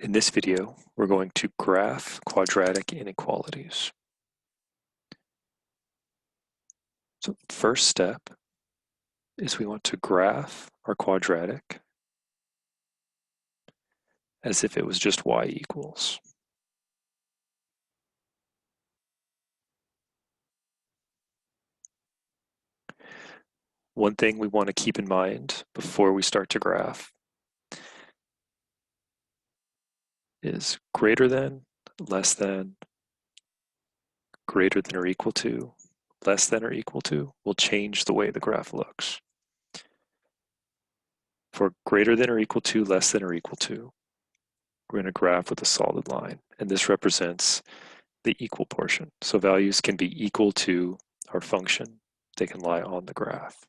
In this video, we're going to graph quadratic inequalities. So first step is we want to graph our quadratic as if it was just y equals. One thing we want to keep in mind before we start to graph is greater than, less than, greater than or equal to, less than or equal to will change the way the graph looks. For greater than or equal to, less than or equal to, we're going to graph with a solid line, and this represents the equal portion. So values can be equal to our function. They can lie on the graph.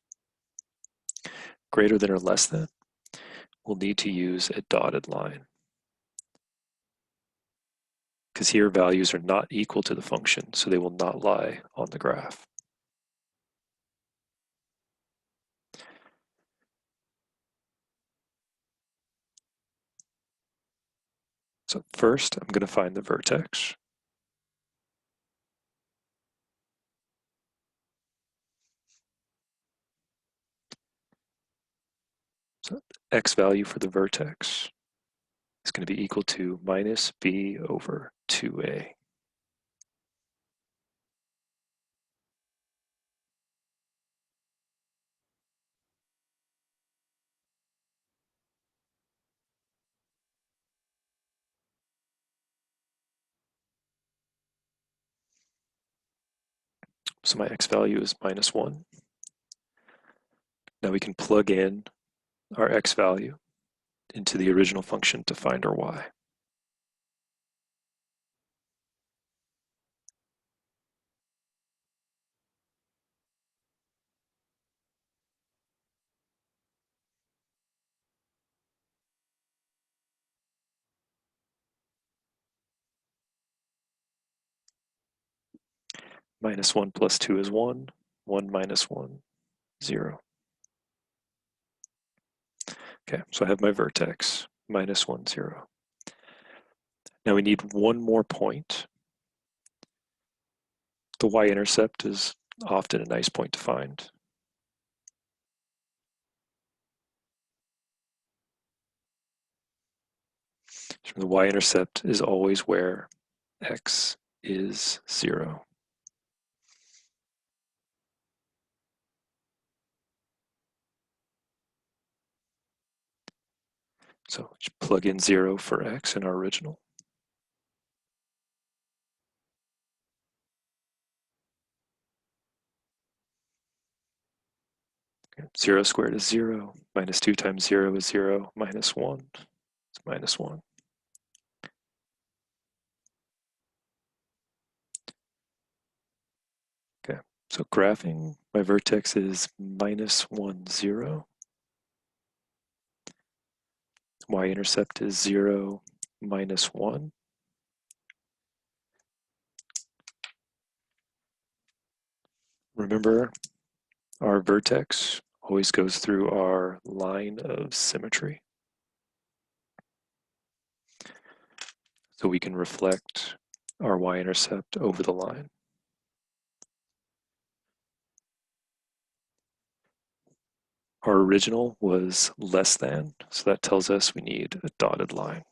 Greater than or less than, we'll need to use a dotted line, because here values are not equal to the function, so they will not lie on the graph. So first, I'm going to find the vertex. So x value for the vertex is going to be equal to minus b over 2a. So my x value is minus 1. Now we can plug in our x value into the original function to find our y. Minus 1 plus 2 is 1. 1 minus 1, 0. Okay, so I have my vertex, minus 1, 0. Now we need one more point. The y-intercept is often a nice point to find. So the y-intercept is always where x is 0. So just plug in 0 for x in our original. Okay, 0 squared is 0. Minus 2 times 0 is 0. Minus 1 is minus 1. Okay, so graphing, my vertex is minus 1, 0. Y-intercept is 0, minus 1. Remember, our vertex always goes through our line of symmetry. So we can reflect our y-intercept over the line. Our original was less than, so that tells us we need a dotted line.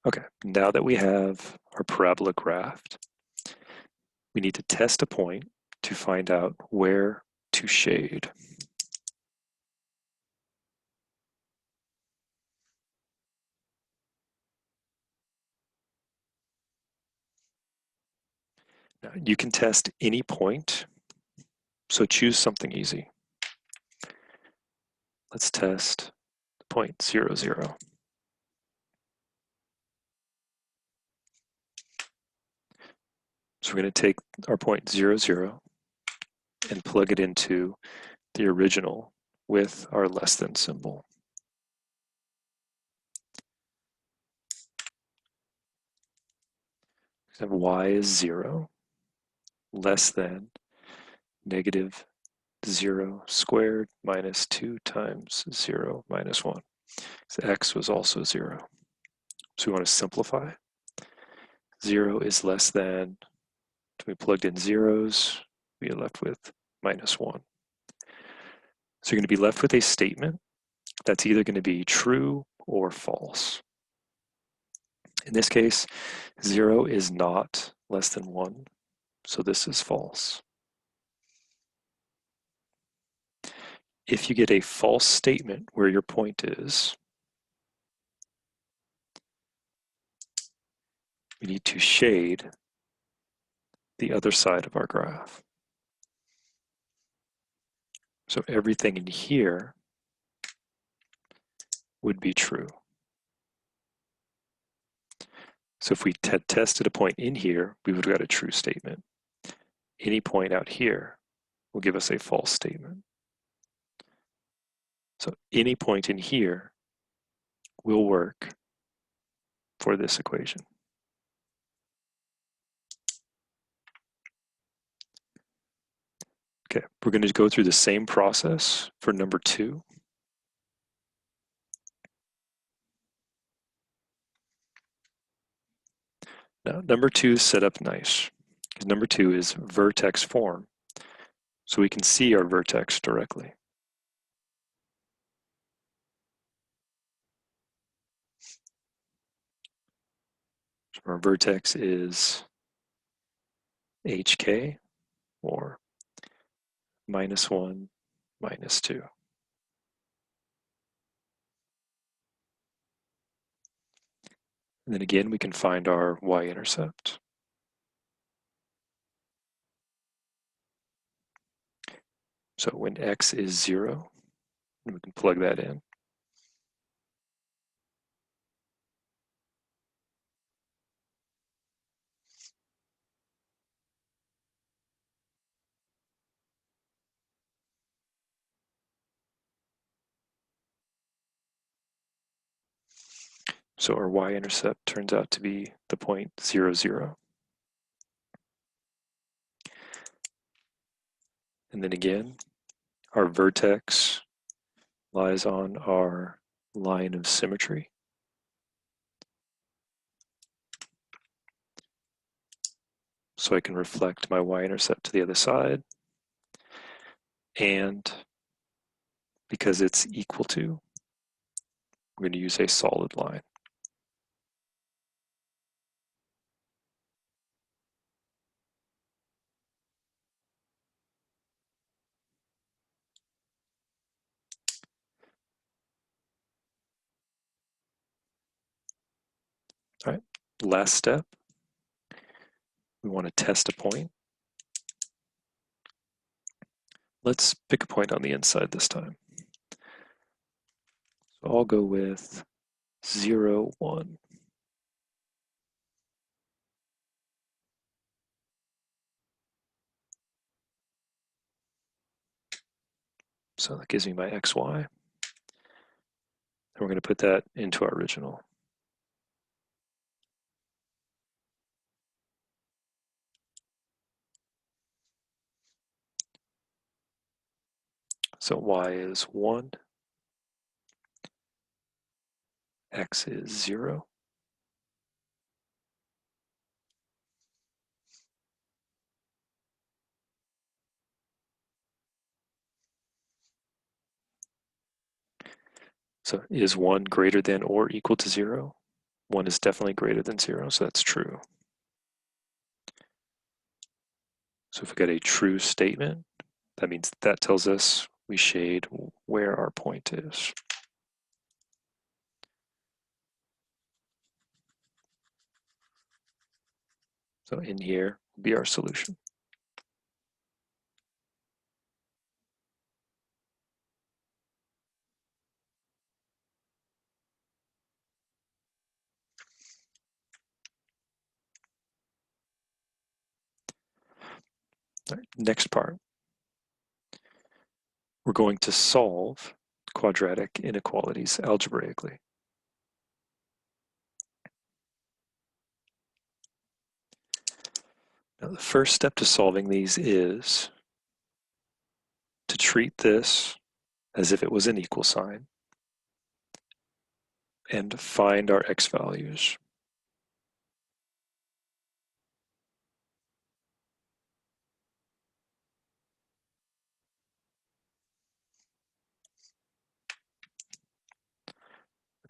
Okay, now that we have our parabola graphed, we need to test a point to find out where to shade. Now, you can test any point, so choose something easy. Let's test point 0, 0. So we're going to take our point 0, 0 and plug it into the original with our less than symbol. So y is 0 less than negative 0 squared minus 2 times 0 minus 1. So x was also 0. So we want to simplify. 0 is less than, we plugged in zeros, we are left with minus 1. So you're going to be left with a statement that's either going to be true or false. In this case, 0 is not less than 1, so this is false. If you get a false statement where your point is, we need to shade the other side of our graph. So everything in here would be true. So if we had tested a point in here, we would have got a true statement. Any point out here will give us a false statement. So any point in here will work for this equation. Okay, we're going to go through the same process for number 2. Now, number 2 is set up nice, because number 2 is vertex form, so we can see our vertex directly. So our vertex is hk, or minus 1, minus 2. And then again, we can find our y-intercept. So when x is 0, we can plug that in. So our y-intercept turns out to be the point 0, 0. And then again, our vertex lies on our line of symmetry. So I can reflect my y-intercept to the other side. And because it's equal to, we're going to use a solid line. All right, last step. We want to test a point. Let's pick a point on the inside this time. So I'll go with 0, 1. So that gives me my xy. And we're going to put that into our original. So y is 1, x is 0. So is 1 greater than or equal to 0? 1 is definitely greater than 0, so that's true. So if we got a true statement, that means that tells us we shade where our point is. So in here will be our solution. All right, next part. We're going to solve quadratic inequalities algebraically. The first step to solving these is to treat this as if it was an equal sign and find our x values.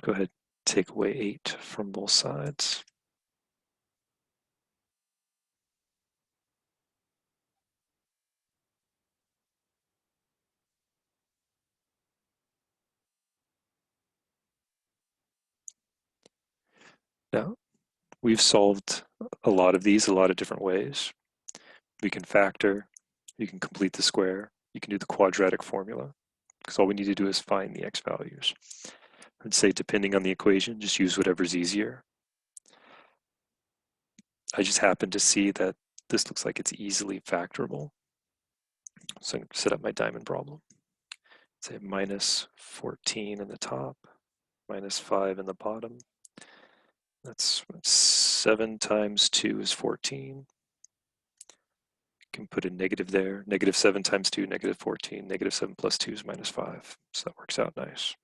Go ahead, take away 8 from both sides. Now, we've solved a lot of these a lot of different ways. We can factor, you can complete the square, you can do the quadratic formula, because all we need to do is find the x values. I'd say depending on the equation, just use whatever's easier. I just happen to see that this looks like it's easily factorable. So I'm going to set up my diamond problem. Say minus 14 in the top, minus 5 in the bottom. That's 7 times 2 is 14. Can put a negative there. Negative 7 times 2, negative 14. Negative 7 plus 2 is minus 5. So that works out nice.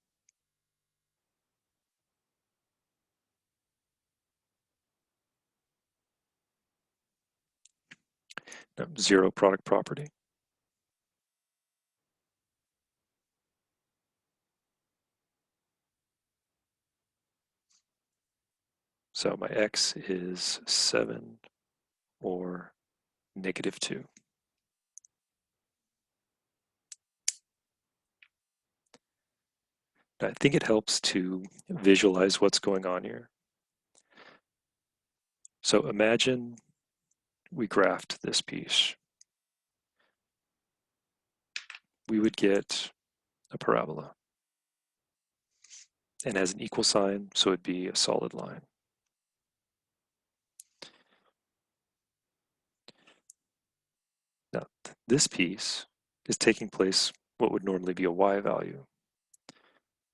Now, zero product property. So my x is 7 or negative 2. I think it helps to visualize what's going on here. So imagine we graphed this piece. We would get a parabola. And has an equal sign, so it'd be a solid line. Now, this piece is taking place what would normally be a y value.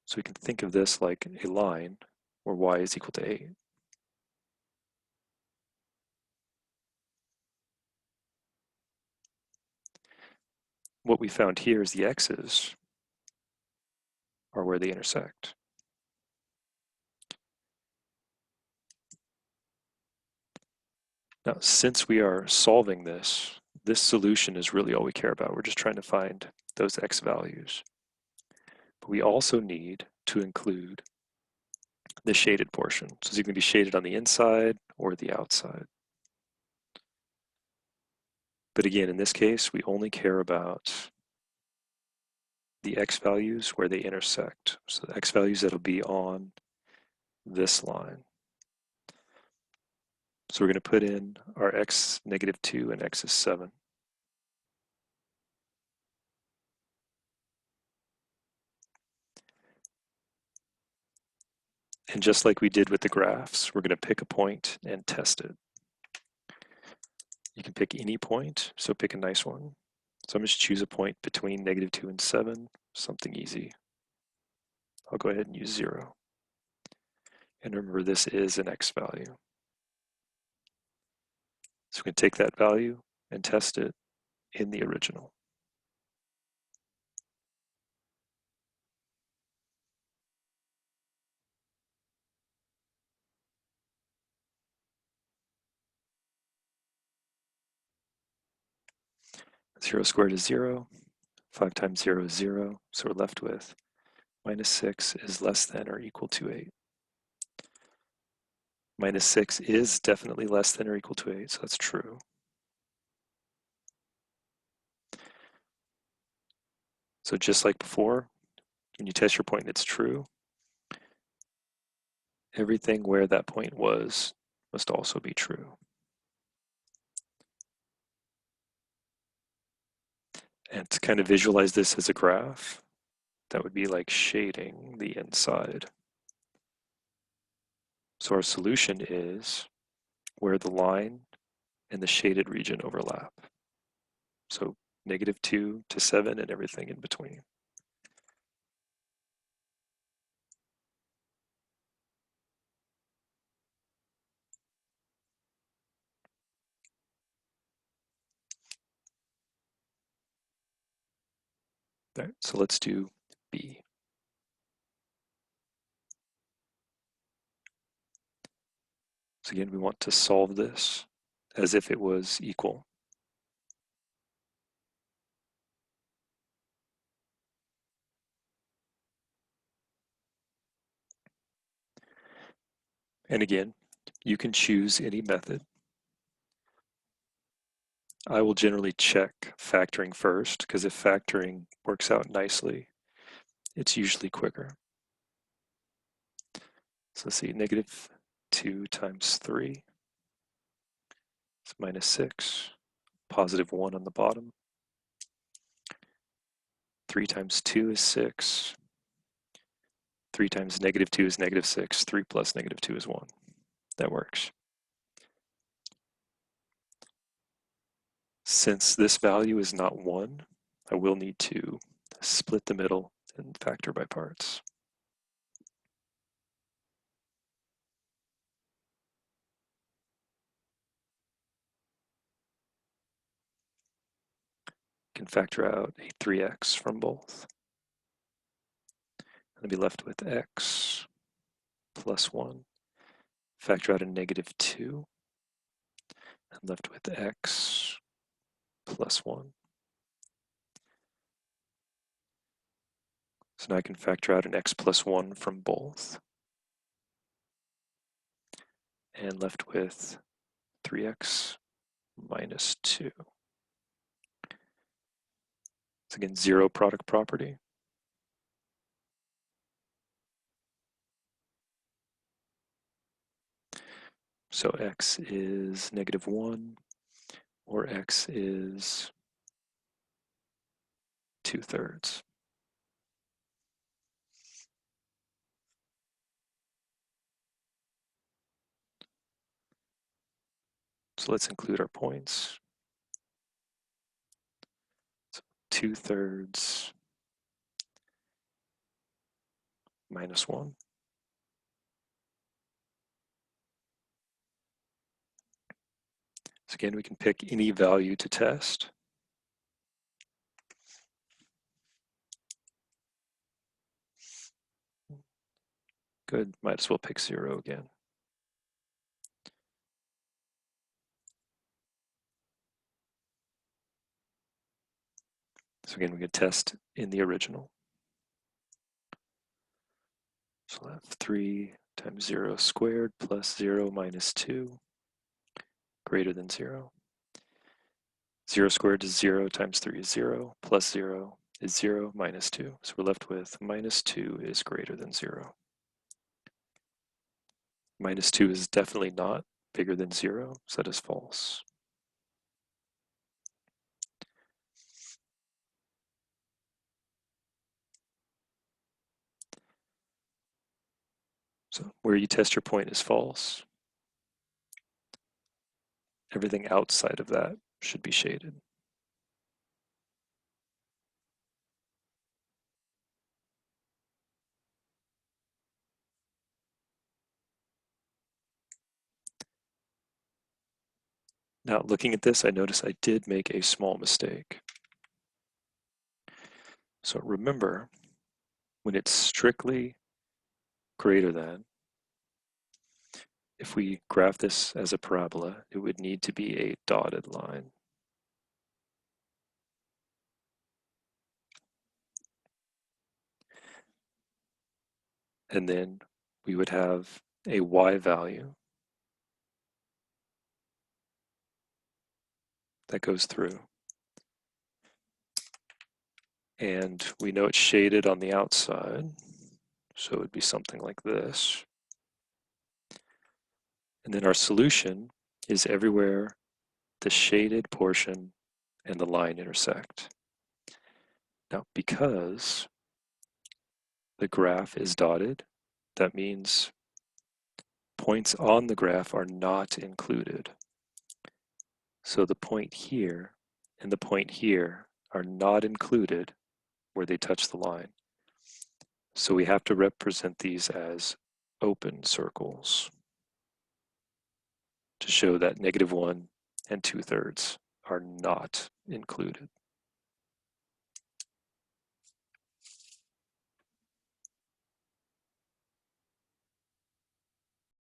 So we can think of this like a line where y is equal to 8. What we found here is the x's are where they intersect. Now, since we are solving this, this solution is really all we care about. We're just trying to find those x values. But we also need to include the shaded portion. So it's going to be shaded on the inside or the outside. But again, in this case, we only care about the x values where they intersect. So the x values that'll be on this line. So we're going to put in our x negative 2 and x is 7. And just like we did with the graphs, we're going to pick a point and test it. You can pick any point, so pick a nice one. So I'm just choose a point between negative 2 and 7, something easy. I'll go ahead and use 0. And remember, this is an x value. So we can take that value and test it in the original. Zero squared is 0. 5 times 0 is 0. So we're left with minus 6 is less than or equal to 8. Minus 6 is definitely less than or equal to 8, so that's true. So just like before, when you test your point and it's true, everything where that point was must also be true. And to kind of visualize this as a graph, that would be like shading the inside. So our solution is where the line and the shaded region overlap. So negative 2 to 7 and everything in between. All right, so let's do B. So again, we want to solve this as if it was equal. And again, you can choose any method. I will generally check factoring first, because if factoring works out nicely, it's usually quicker. So let's see, negative 2 times 3 is minus 6, positive 1 on the bottom. 3 times 2 is 6. 3 times negative 2 is negative 6. 3 plus negative 2 is 1. That works. Since this value is not 1, I will need to split the middle and factor by parts. Can factor out a 3x from both. I'll be left with x plus 1. Factor out a negative 2. I'm left with x plus 1. So now I can factor out an x plus 1 from both. And left with 3x minus 2. So again, zero product property. So x is negative 1, or x is 2/3. So let's include our points. So 2/3 minus 1. So again, we can pick any value to test. Good, might as well pick 0 again. So again, we could test in the original. So we'll have 3 times 0 squared plus 0 minus 2 greater than 0. 0 squared is 0 times 3 is 0, plus 0 is 0 minus 2. So we're left with minus 2 is greater than 0. Minus 2 is definitely not bigger than 0, so that is false. So where you test your point is false. Everything outside of that should be shaded. Now, looking at this, I notice I did make a small mistake. So remember, when it's strictly greater than, if we graph this as a parabola, it would need to be a dotted line. And then we would have a y value that goes through. And we know it's shaded on the outside, so it would be something like this. And then our solution is everywhere the shaded portion and the line intersect. Now, because the graph is dotted, that means points on the graph are not included. So the point here and the point here are not included where they touch the line. So we have to represent these as open circles to show that -1 and 2/3 are not included.